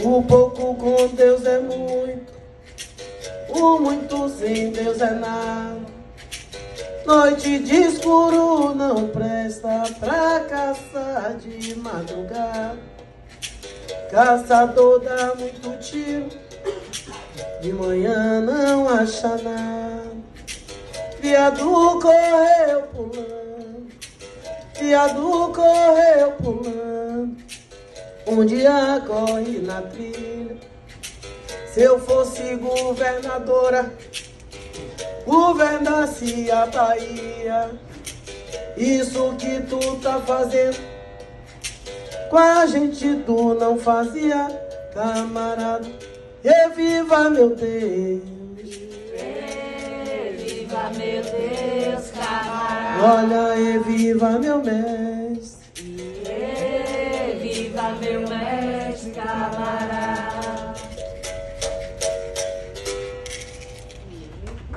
O pouco com Deus é muito, o muito sem Deus é nada. Noite de escuro não presta pra caçar de madrugada. Caçador dá muito tiro, de manhã não acha nada. Viado correu pulando, viado correu pulando. Um dia corre na trilha. Se eu fosse governadora, governasse a Bahia. Isso que tu tá fazendo com a gente tu não fazia, camarada. Reviva meu Deus, reviva meu Deus, camarada. Olha, reviva meu mestre, reviva meu mestre, camarada.